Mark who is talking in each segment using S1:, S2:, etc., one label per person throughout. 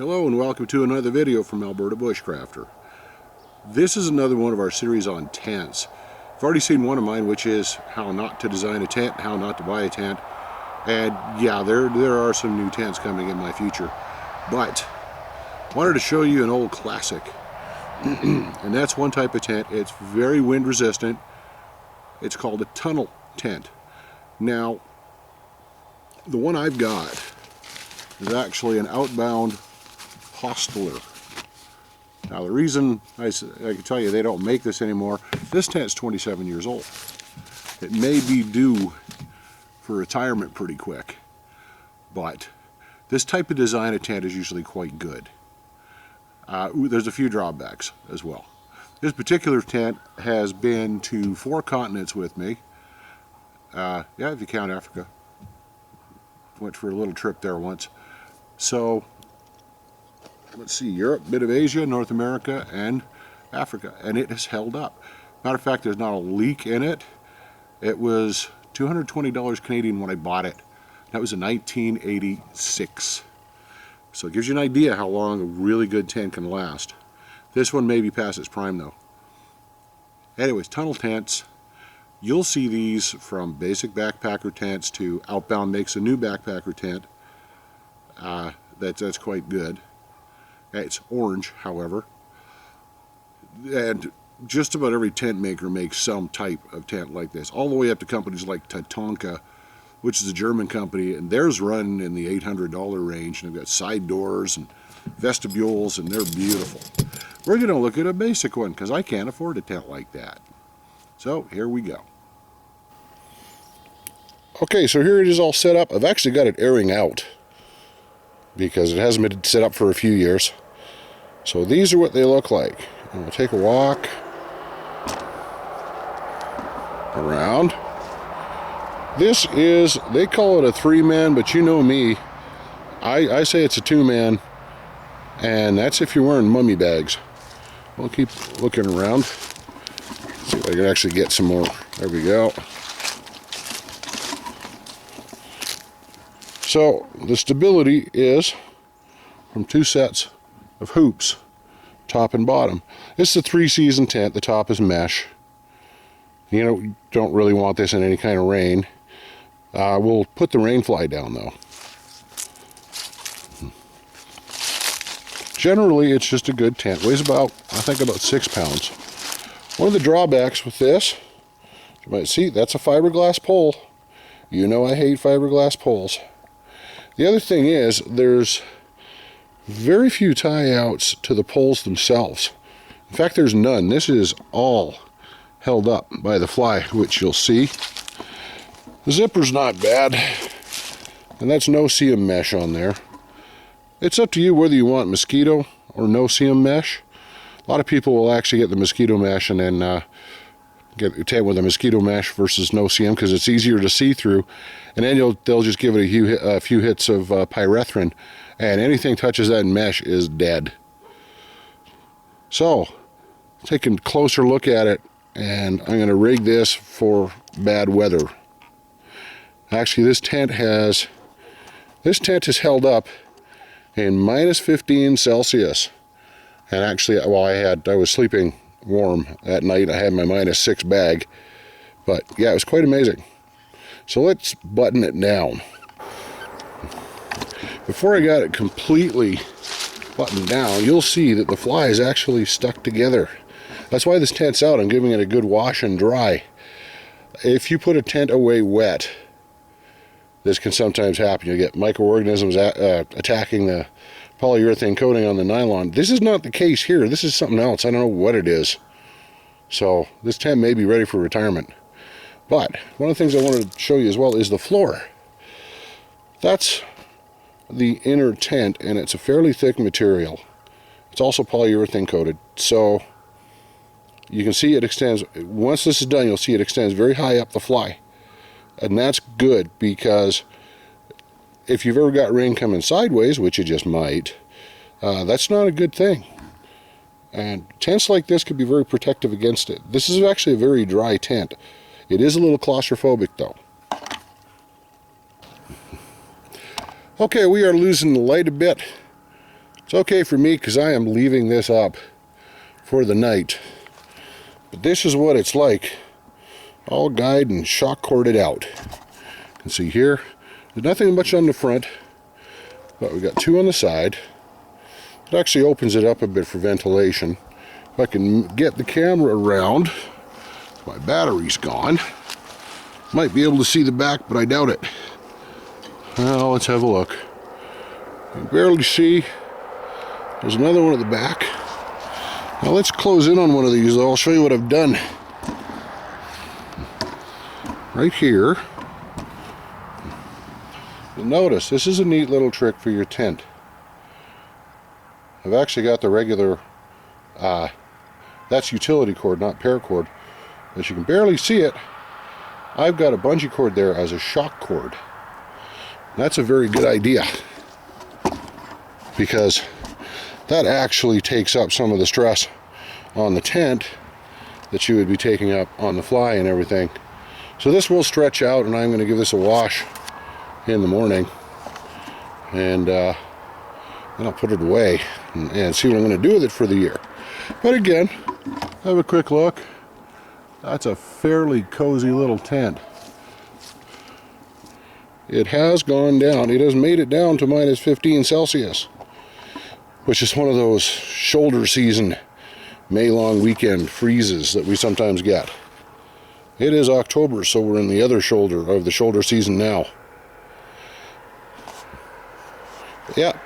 S1: Hello and welcome to another video from Alberta Bushcrafter. This is another one of our series on tents. You've already seen one of mine, which is how not to design a tent, how not to buy a tent. And yeah, there are some new tents coming in my future. But I wanted to show you an old classic. And that's one type of tent. It's very wind resistant. It's called a tunnel tent. Now, the one I've got is actually an Outbound Hosteler. Now the reason I can tell you they don't make this anymore, this tent's 27 years old. It may be due for retirement pretty quick, but this type of design of tent is usually quite good. There's a few drawbacks as well. This particular tent has been to 4 continents with me. Yeah, if you count Africa. Went for a little trip there once. So let's see, Europe, bit of Asia, North America, and Africa, and it has held up. Matter of fact, there's not a leak in it. It was $220 Canadian when I bought it. That was in 1986. So it gives you an idea how long a really good tent can last. This one may be past its prime though. Anyways, tunnel tents. You'll see these from basic backpacker tents to Outbound makes a new backpacker tent. That's quite good. It's orange, however. And just about every tent maker makes some type of tent like this, all the way up to companies like Tatanka, which is a German company, and theirs run in the $800 range, and they've got side doors and vestibules, and they're beautiful. We're going to look at a basic one because I can't afford a tent like that. So here we go. Okay, so here it is all set up. I've actually got it airing out because it hasn't been set up for a few years. So these are what they look like. And we'll take a walk around. This is, they call it a 3-man, but you know me, I say it's a 2-man, and that's if you're wearing mummy bags. We'll keep looking around. See if I can actually get some more. There we go. So the stability is from 2 sets of hoops, top and bottom. This is a 3-season tent. The top is mesh. You don't really want this in any kind of rain. We'll put the rain fly down though. Generally, it's just a good tent. Weighs about, I think, about 6 pounds. One of the drawbacks with this, you might see, that's a fiberglass pole. You know I hate fiberglass poles. The other thing is, there's very few tie-outs to the poles themselves. In fact, there's none. This is all held up by the fly, which you'll see. The zipper's not bad, and that's no-seam mesh on there. It's up to you whether you want mosquito or no-seam mesh. A lot of people will actually get the mosquito mesh and then get a tent with a mosquito mesh versus no-seam because it's easier to see through, and then they'll just give it a few hits of pyrethrin, and anything touches that mesh is dead. So, taking a closer look at it, and I'm going to rig this for bad weather. Actually, this tent is held up in minus 15 Celsius, and actually, well, I was sleeping warm at night. I had my minus 6 bag, but yeah, it was quite amazing. So let's button it down. Before I got it completely buttoned down, you'll see that the fly is actually stuck together. That's why this tent's out. I'm giving it a good wash and dry. If you put a tent away wet, this can sometimes happen. You'll get microorganisms attacking the polyurethane coating on the nylon. This is not the case here. This is something else. I don't know what it is. So this tent may be ready for retirement. But one of the things I wanted to show you as well is the floor. That's the inner tent, and it's a fairly thick material. It's also polyurethane coated. So you can see it extends. Once this is done, you'll see it extends very high up the fly. And that's good because if you've ever got rain coming sideways, which you just might, that's not a good thing. And tents like this could be very protective against it. This is actually a very dry tent. It is a little claustrophobic though. Okay, we are losing the light a bit. It's okay for me because I am leaving this up for the night. But this is what it's like, all guyed and shock corded out. You can see here, there's nothing much on the front, but we got two on the side. It actually opens it up a bit for ventilation. If I can get the camera around, my battery's gone. Might be able to see the back, but I doubt it. Well, let's have a look. You can barely see. There's another one at the back. Now let's close in on one of these, though. I'll show you what I've done. Right here, you'll notice this is a neat little trick for your tent. I've actually got the regular, that's utility cord, not paracord. As you can barely see it, I've got a bungee cord there as a shock cord. That's a very good idea, because that actually takes up some of the stress on the tent that you would be taking up on the fly and everything. So this will stretch out, and I'm going to give this a wash in the morning, and then I'll put it away and see what I'm going to do with it for the year. But again, have a quick look. That's a fairly cozy little tent. It has gone down. It has made it down to minus 15 Celsius, which is one of those shoulder season May-long weekend freezes that we sometimes get. It is October, so we're in the other shoulder of the shoulder season now. Yeah,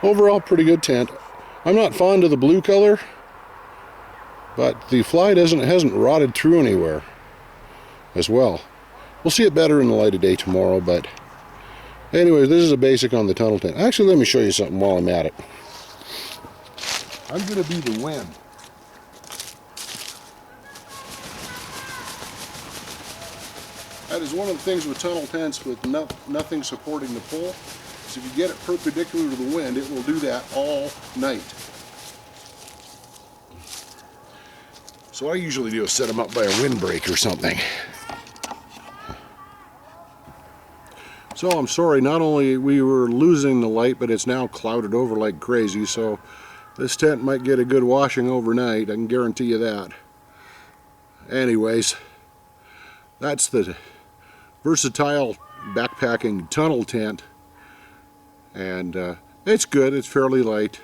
S1: overall pretty good tent. I'm not fond of the blue color, but the fly hasn't rotted through anywhere as well. We'll see it better in the light of day tomorrow, but anyways, this is a basic on the tunnel tent. Actually, let me show you something while I'm at it. I'm going to be the wind. That is one of the things with tunnel tents with nothing supporting the pole. So if you get it perpendicular to the wind, it will do that all night. So what I usually do is set them up by a windbreak or something. So I'm sorry, not only we were losing the light, but it's now clouded over like crazy, so this tent might get a good washing overnight, I can guarantee you that. Anyways, that's the versatile backpacking tunnel tent, and it's good, it's fairly light.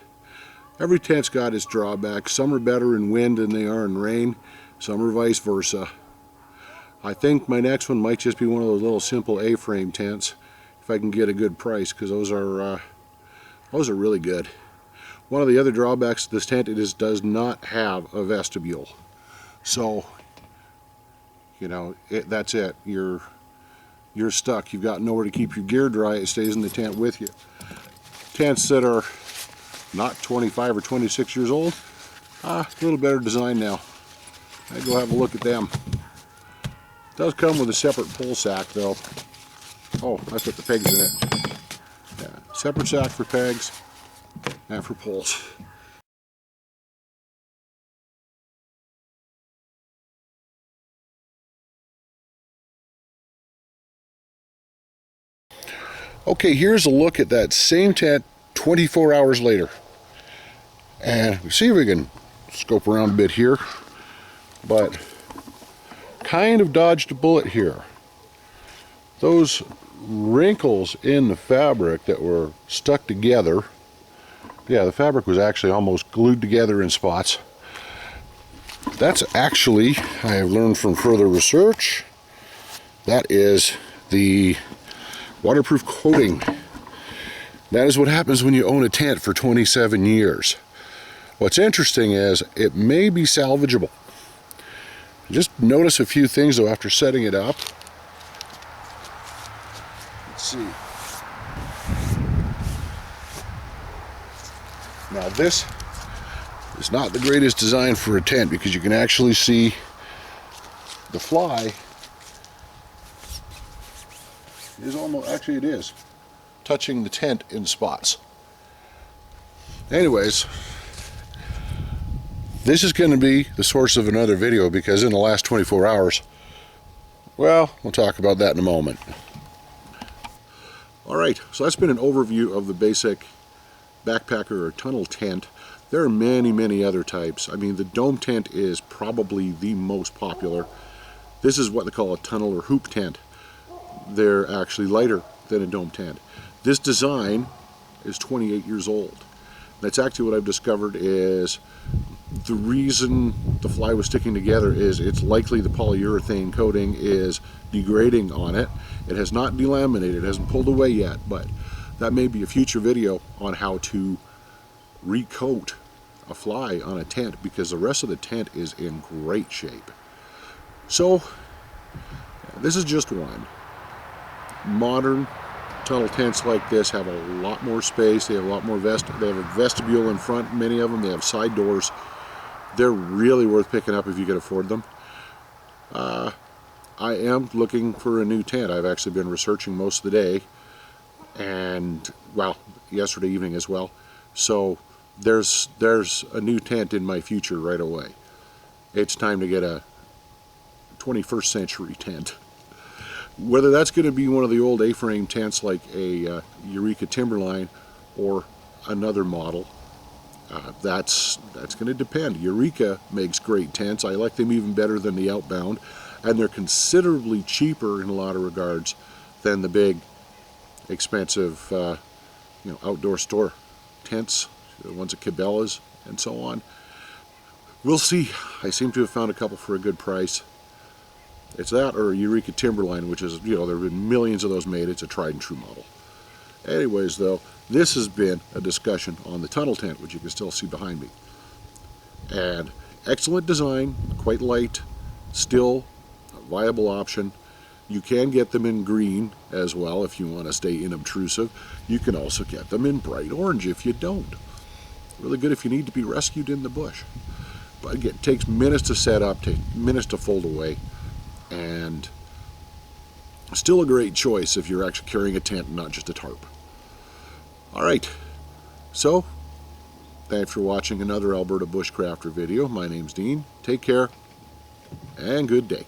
S1: Every tent's got its drawbacks. Some are better in wind than they are in rain, some are vice versa. I think my next one might just be one of those little simple A-frame tents, if I can get a good price, because those are really good. One of the other drawbacks of this tent, it does not have a vestibule. So, you know, that's it. You're stuck. You've got nowhere to keep your gear dry. It stays in the tent with you. Tents that are not 25 or 26 years old, a little better design now. I'd go have a look at them. It does come with a separate pole sack though. Oh, I put the pegs in it. Yeah, separate sack for pegs and for poles. Okay, here's a look at that same tent 24 hours later. And see if we can scope around a bit here. But kind of dodged a bullet here. Those wrinkles in the fabric that were stuck together, yeah, the fabric was actually almost glued together in spots. That's actually, I have learned from further research, that is the waterproof coating. That is what happens when you own a tent for 27 years. What's interesting is it may be salvageable. Just notice a few things though after setting it up. Let's see. Now this is not the greatest design for a tent because you can actually see the fly is almost, actually it is, touching the tent in spots. Anyways, this is going to be the source of another video because in the last 24 hours, well, we'll talk about that in a moment. Alright, so that's been an overview of the basic backpacker or tunnel tent. There are many other types. I mean, the dome tent is probably the most popular. This is what they call a tunnel or hoop tent. They're actually lighter than a dome tent. This design is 28 years old. That's actually what I've discovered is the reason the fly was sticking together is it's likely the polyurethane coating is degrading on it. It has not delaminated, it hasn't pulled away yet, but that may be a future video on how to recoat a fly on a tent, because the rest of the tent is in great shape. So this is just one. Modern tunnel tents like this have a lot more space. They have a lot more they have a vestibule in front, many of them. They have side doors. They're really worth picking up if you can afford them. I am looking for a new tent. I've actually been researching most of the day, and well, yesterday evening as well. So there's a new tent in my future right away. It's time to get a 21st century tent. Whether that's going to be one of the old A-frame tents like a Eureka Timberline or another model, that's going to depend. Eureka makes great tents. I like them even better than the Outbound, and they're considerably cheaper in a lot of regards than the big, expensive, outdoor store tents, the ones at Cabela's and so on. We'll see. I seem to have found a couple for a good price. It's that or a Eureka Timberline, which is, there have been millions of those made. It's a tried and true model. Anyways, though, this has been a discussion on the tunnel tent, which you can still see behind me. And excellent design, quite light, still a viable option. You can get them in green as well if you want to stay inobtrusive. You can also get them in bright orange if you don't. Really good if you need to be rescued in the bush. But again, it takes minutes to set up, takes minutes to fold away. And still a great choice if you're actually carrying a tent and not just a tarp. Alright, so thanks for watching another Alberta Bushcrafter video. My name's Dean. Take care and good day.